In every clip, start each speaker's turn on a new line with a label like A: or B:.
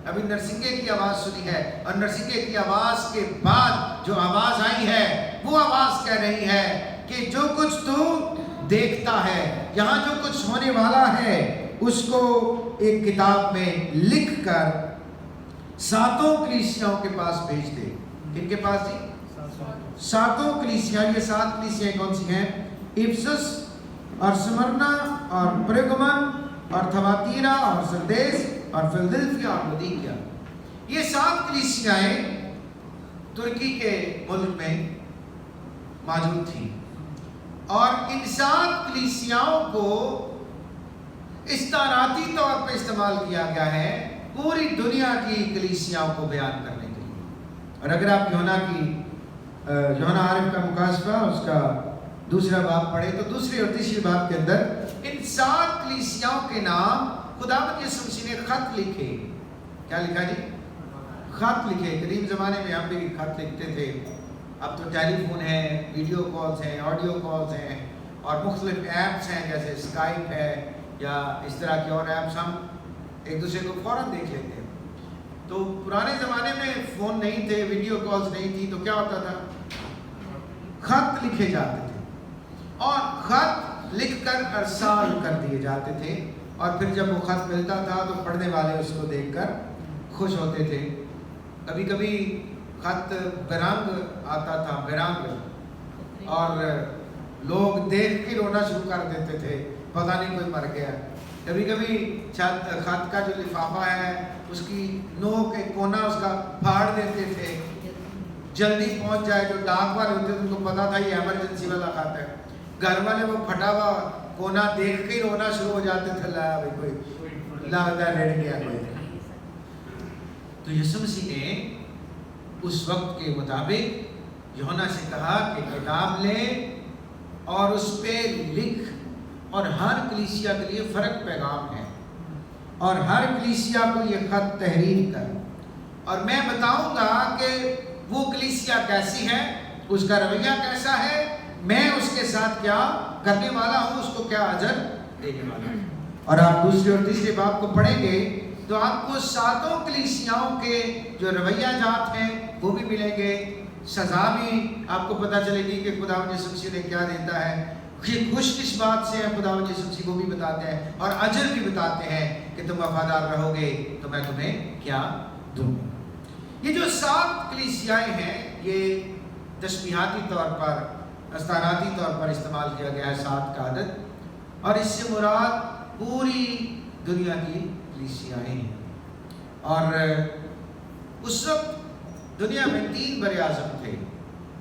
A: ابھی نرسنگے کی آواز سنی ہے، اور نرسنگے کی آواز کے بعد جو آواز آئی ہے وہ آواز کہہ رہی ہے کہ جو کچھ تو دیکھتا ہے، یہاں جو کچھ ہونے والا ہے اس کو ایک کتاب میں لکھ کر 7 کلیسیاؤں کے پاس بھیج دے۔ کن کے پاس جی؟ 7 کلیسیاں۔ یہ 7 کلیسیاں کون سی ہیں؟ افسس اور سمرنا اور پرگمن اور تھواتیرا اور سردیس اور فلدلفیا اور لودیکیا۔ یہ 7 کلیسیاں ترکی کے ملک میں موجود تھیں، اور ان 7 کلیسیاؤں کو استعاراتی طور پہ استعمال کیا گیا ہے پوری دنیا کی کلیسیاؤں کو بیان کرنے کے لیے۔ اور اگر آپ یوحنا عارف کا مکاشفہ اس کا 2 باب پڑھیں تو 2 اور 3 باب کے اندر ان 7 کلیسیاؤں کے نام خداوند یسوع مسیح نے خط لکھے۔ کیا لکھا جی؟ خط لکھے۔ قدیم زمانے میں ہم بھی خط لکھتے تھے، اب تو ٹیلی فون ہے، ویڈیو کالز ہیں، آڈیو کالز ہیں، اور مختلف ایپس ہیں جیسے اسکائپ ہے یا اس طرح کی اور ایپس، ہم ایک دوسرے کو فوراً دیکھ لیتے ہیں۔ تو پرانے زمانے میں فون نہیں تھے، ویڈیو کالز نہیں تھی، تو کیا ہوتا تھا؟ خط لکھے جاتے تھے، اور خط لکھ کر ارسال کر دیے جاتے تھے، اور پھر جب وہ خط ملتا تھا تو پڑھنے والے اس کو دیکھ کر خوش ہوتے تھے۔ کبھی کبھی خط برنگ آتا تھا، برنگ، اور لوگ دیکھ کے رونا شروع کر دیتے تھے، پتہ نہیں کوئی مر گیا۔ کبھی کبھی خط کا جو لفافہ ہے اس کی نوک ایک کونا اس کا پھاڑ دیتے تھے، جلدی پہنچ جائے۔ جو ڈاک والے ہوتے تھے ان کو پتا تھا یہ ایمرجنسی والا خط ہے، گھر والے وہ پھٹا ہوا کونا دیکھ کے رونا شروع ہو جاتے تھے، لا بھائی کوئی لگتا ہے رٹ گیا کوئی۔ تو یسوع مسیح نے اس وقت کے مطابق یوحنا سے کہا کہ کتاب لے اور اس پہ لکھ، اور ہر کلیسیا کے لیے فرق پیغام ہے، اور ہر کلیسیا کو یہ خط تحریر کر، اور میں بتاؤں گا کہ وہ کلیسیا کیسی ہے، اس کا رویہ کیسا ہے، میں اس کے ساتھ کیا کرنے والا ہوں، اس کو کیا اجر دینے والا ہوں۔ اور آپ 2 اور 3 باب کو پڑھیں گے تو آپ کو 7 کلیسیاؤں کے جو رویہ جات ہیں وہ بھی ملیں گے، سزا بھی آپ کو پتہ چلے گی کہ خداوند یسوع مسیح نے کیا دیتا ہے، خوش کس بات سے ہے خداوند یسوع مسیح، وہ بھی بتاتے ہیں، اور اجر بھی بتاتے ہیں کہ تم وفادار رہو گے تو میں تمہیں کیا دوں گا۔ یہ جو 7 کلیسیائیں ہیں یہ تشبیہاتی طور پر، استعاراتی طور پر استعمال کیا گیا ہے 7 کا عدد، اور اس سے مراد پوری دنیا کی کلیسیائیں ہیں۔ اور اس وقت دنیا میں 3 بر اعظم تھے،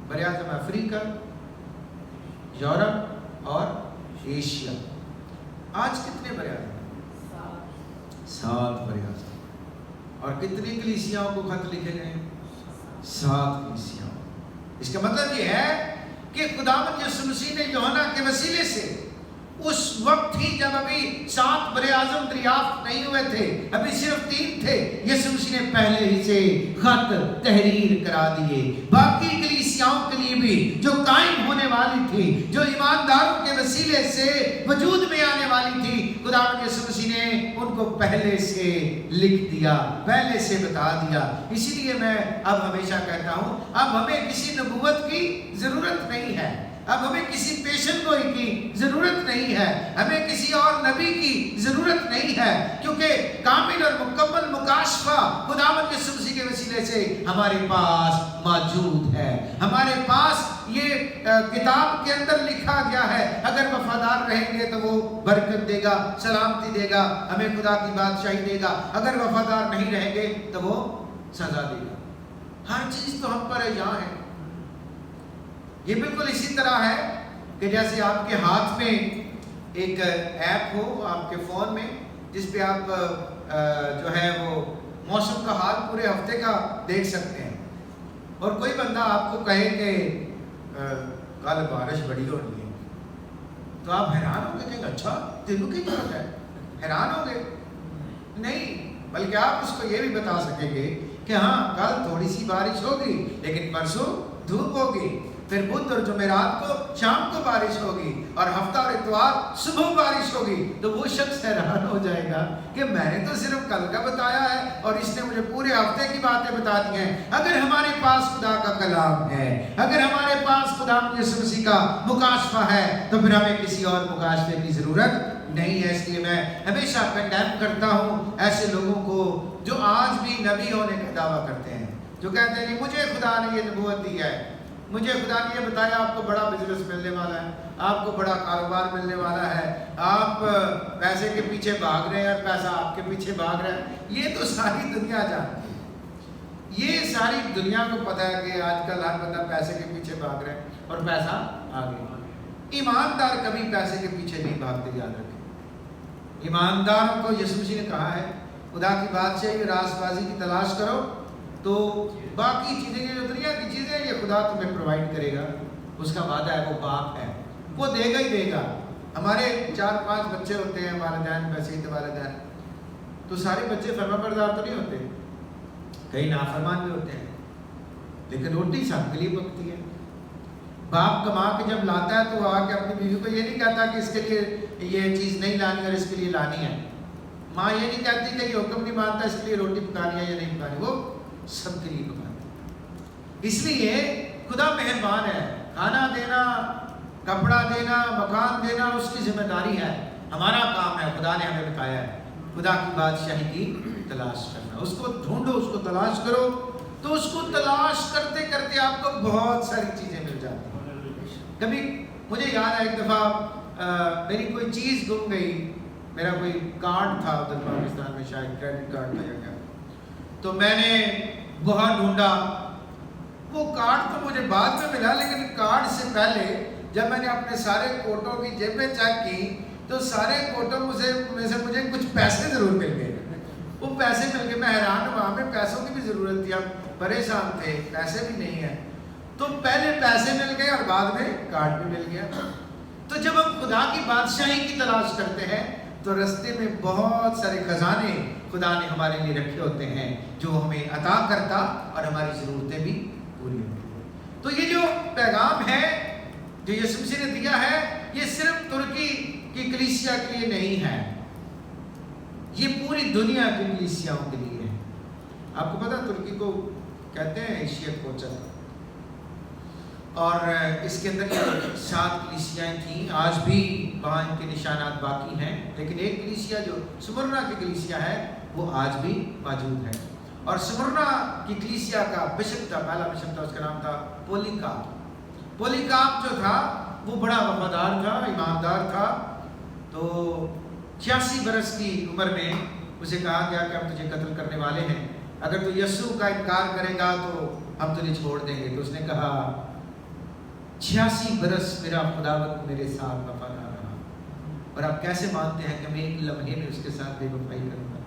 A: بر اعظم افریقہ، یورپ اور ایشیا۔ آج کتنے بر اعظم؟ 7 بر اعظم۔ اور کتنی کلیسیاؤں کو خط لکھے گئے؟ 7 کلیسیاؤں۔ اس کا مطلب یہ ہے کہ خداوند یسوع مسیح نے یوحنا کے وسیلے سے اس وقت ہی جب ابھی 7 بر اعظم دریافت نہیں ہوئے تھے، ابھی صرف 3 تھے، یسوع مسیح نے پہلے ہی سے خط تحریر کرا دیے باقی کلیسیاؤں کے لیے بھی جو قائم ہونے والی تھی، جو ایمانداروں کے وسیلے سے وجود میں آنے والی تھی۔ خداوند یسوع مسیح نے ان کو پہلے سے لکھ دیا، پہلے سے بتا دیا۔ اسی لیے میں اب ہمیشہ کہتا ہوں اب ہمیں کسی نبوت کی ضرورت نہیں ہے، اب ہمیں کسی پیشن گوئی کی ضرورت نہیں ہے، ہمیں کسی اور نبی کی ضرورت نہیں ہے، کیونکہ کامل اور مکمل مکاشفہ خداوند یسوع مسیح کے وسیلے سے ہمارے پاس موجود ہے۔ ہمارے پاس یہ کتاب کے اندر لکھا گیا ہے، اگر وفادار رہیں گے تو وہ برکت دے گا، سلامتی دے گا، ہمیں خدا کی بادشاہی دے گا، اگر وفادار نہیں رہیں گے تو وہ سزا دے گا۔ ہر چیز تو ہم پر ہے، یہاں ہے۔ یہ بالکل اسی طرح ہے کہ جیسے آپ کے ہاتھ میں ایک ایپ ہو آپ کے فون میں، جس پہ آپ جو ہے وہ موسم کا حال پورے ہفتے کا دیکھ سکتے ہیں، اور کوئی بندہ آپ کو کہے کہ کل بارش بڑی ہو رہی ہے، تو آپ حیران ہوں گے کہ اچھا دنوں کی ضرورت ہے، حیران ہوں گے نہیں، بلکہ آپ اس کو یہ بھی بتا سکیں گے کہ ہاں کل تھوڑی سی بارش ہوگی لیکن پرسوں دھوپ ہوگی، پھر بدھ اور جمعرات کو شام کو بارش ہوگی اور ہفتہ اور اتوار صبح بارش ہوگی، تو وہ شخص حیران ہو جائے گا کہ میں نے تو صرف کل کا بتایا ہے اور اس نے مجھے پورے ہفتے کی باتیں بتا دی ہیں۔ اگر ہمارے پاس خدا کا کلام ہے، اگر ہمارے پاس خدا یسوع مسیح کا مکاشفہ ہے، تو پھر ہمیں کسی اور مکاشفے کی ضرورت نہیں ہے۔ اس لیے میں ہمیشہ کنڈیم کرتا ہوں ایسے لوگوں کو جو آج بھی نبی ہونے کا دعویٰ کرتے ہیں، جو کہتے ہیں کہ مجھے خدا نے یہ نبوت دی ہے، مجھے خدا نے یہ بتایا آپ کو بڑا بزنس ملنے والا ہے، آپ کو بڑا کاروبار ملنے والا ہے، آپ پیسے کے پیچھے بھاگ رہے ہیں اور پیسہ آپ کے پیچھے بھاگ رہا ہے۔ یہ تو ساری دنیا جانتی ہے، یہ ساری دنیا کو پتہ ہے کہ آج کل ہر بندہ پیسے کے پیچھے بھاگ رہا ہے اور پیسہ آگے۔ ایماندار کبھی پیسے کے پیچھے نہیں بھاگتے، یاد رکھیں۔ ایمانداروں کو یسوع مسیح نے کہا ہے خدا کی بادشاہی اور راست بازی کی تلاش کرو تو باقی چیزیں جو دنیا کی چیزیں یہ خدا تمہیں پرووائڈ کرے گا۔ اس کا وعدہ ہے، وہ باپ ہے، وہ دے گا ہی دے گا۔ ہمارے 4-5 بچے ہوتے ہیں، والدین مسیحی والدین، تو سارے بچے فرما بردار تو نہیں ہوتے، کئی نافرمان بھی ہوتے ہیں، لیکن روٹی سب کے لیے پکتی ہے۔ باپ کما کے جب لاتا ہے تو وہ آ کے اپنی بیوی کو یہ نہیں کہتا کہ اس کے لیے یہ چیز نہیں لانی اور اس کے لیے لانی ہے۔ ماں یہ نہیں کہتی کہ یہ حکم نہیں مانتا اس کے لیے روٹی پکانی ہے یا نہیں پکانی، وہ سب کے لیے پکاتی۔ اس لیے خدا مہربان ہے، کھانا دینا، کپڑا دینا، مکان دینا اس کی ذمہ داری ہے، ہمارا کام ہے، خدا نے ہمیں بتایا ہے خدا کی بادشاہی کی تلاش کرنا۔ اس کو ڈھونڈو، اس کو تلاش کرو، تو اس کو تلاش کرتے کرتے آپ کو بہت ساری چیزیں مل جاتی ہیں۔ کبھی مجھے یاد ہے ایک دفعہ میری کوئی چیز گم گئی، میرا کوئی کارڈ تھا ادھر پاکستان میں، شاید کریڈٹ کارڈ تھا یا کیا، تو میں نے بہت ڈھونڈا۔ وہ کارڈ تو مجھے بعد میں ملا، لیکن کارڈ سے پہلے جب میں نے اپنے سارے کوٹوں کی جیبیں چیک کی تو سارے کوٹوں میں سے مجھے کچھ پیسے ضرور مل گئے۔ وہ پیسے مل گئے، میں حیران ہوا، ہمیں پیسوں کی بھی ضرورت تھی، ہم پریشان تھے، پیسے بھی نہیں ہیں، تو پہلے پیسے مل گئے اور بعد میں کارڈ بھی مل گیا۔ تو جب ہم خدا کی بادشاہی کی تلاش کرتے ہیں تو رستے میں بہت سارے خزانے خدا نے ہمارے لیے رکھے ہوتے ہیں جو ہمیں عطا کرتا اور ہماری ضرورتیں بھی پوری ہوتی ہیں۔ تو یہ جو پیغام ہے جو یسوع مسیح نے دیا ہے، یہ صرف ترکی کی کلیسیا کے لیے نہیں ہے، یہ پوری دنیا کی کلیسیاؤں کے لیے ہے۔ آپ کو پتا ترکی کو کہتے ہیں ایشیا کوچر، اور اس کے اندر 7 کلیسیاں تھیں، آج بھی وہاں ان کے نشانات باقی ہیں، لیکن ایک کلیسیا جو سمرنا کی کلیسیا ہے وہ آج بھی موجود ہے۔ اور سمرنا کی کلیسیا کا بشپ تھا، پہلا بشپ تھا، اس کا نام تھا پولیکارپ۔ پولیکارپ جو تھا وہ بڑا وفادار تھا، ایماندار تھا۔ تو 86 برس کی عمر میں اسے کہا گیا کہ ہم تجھے قتل کرنے والے ہیں، اگر تو یسوع کا انکار کرے گا تو ہم تجھے چھوڑ دیں گے۔ تو اس نے کہا 86 برس میرا خداوند میرے ساتھ وفادار رہا، اور آپ کیسے مانتے ہیں کہ میں ایک لمحے میں اس کے ساتھ بے وفائی کروں گا؟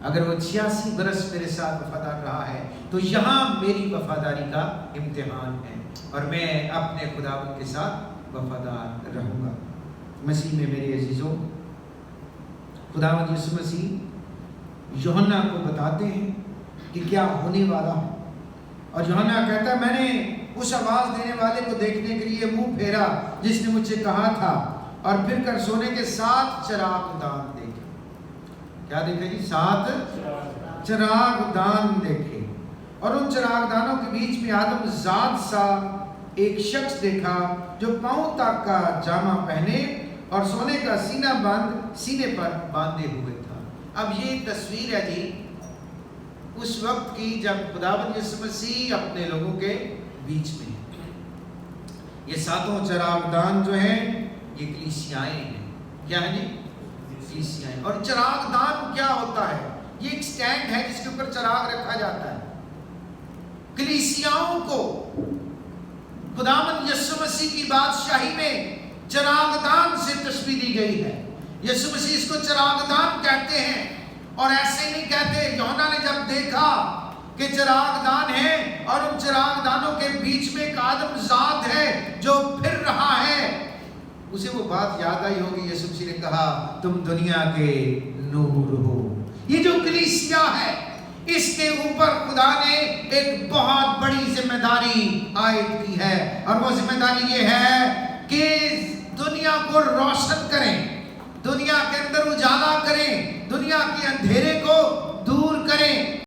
A: اگر وہ 86 برس میرے ساتھ وفادار رہا ہے تو یہاں میری وفاداری کا امتحان ہے، اور میں اپنے خداوند کے ساتھ وفادار رہوں گا۔ مسیح میں میرے عزیزوں، خداوند یسوع مسیح یوحنا کو بتاتے ہیں کہ کیا ہونے والا ہے، اور یوحنا کہتا ہے میں نے اس آواز دینے والے کو دیکھنے کے لیے منہ پھیرا جس نے مجھ سے کہا تھا، اور پھر کر سونے کے 7 چراغ دان دیکھے۔ کیا دیکھے جی؟ 7 چراغ دان دیکھے، اور ان چراغ دانوں کے بیچ میں آدم ذات سا ایک شخص دیکھا جو پاؤں تک کا جامہ پہنے اور سونے کا سینے پر باندھے ہوئے تھا۔ اب یہ تصویر ہے جی اس وقت کی جب خداوند یسوع مسیح اپنے لوگوں کے بیچ میں ہے۔ یہ 7 چراغ دان جو ہیں یہ کلیسیائیں ہیں۔ کیا ہے جی؟ کلیسیائیں۔ اور چراغ دان کیا ہوتا ہے؟ یہ ایک سٹینڈ ہے جس کے اوپر چراغ رکھا جاتا ہے۔ کلیسیاؤں کو خداوند یسوع مسیح کی بادشاہی میں چراغ دان سے تشبیہ دی گئی ہے۔ یسوع مسیح اس کو چراغ دان کہتے ہیں، اور ایسے نہیں کہتے۔ یوحنا نے جب دیکھا کہ چراغ دان ہے اور ان چراغ دانوں کے بیچ میں ایک آدم ذات ہے جو پھر رہا ہے، اسے وہ بات یاد آئی ہوگی۔ یسوع مسیح نے کہا تم دنیا کے نور ہو۔ یہ جو کلیسیا ہے اس کے اوپر خدا نے ایک بہت بڑی ذمہ داری عائد کی ہے، اور وہ ذمہ داری یہ ہے کہ دنیا کو روشن کریں، دنیا کے اندر اجالا کریں، دنیا کے اندھیرے کو دور کریں،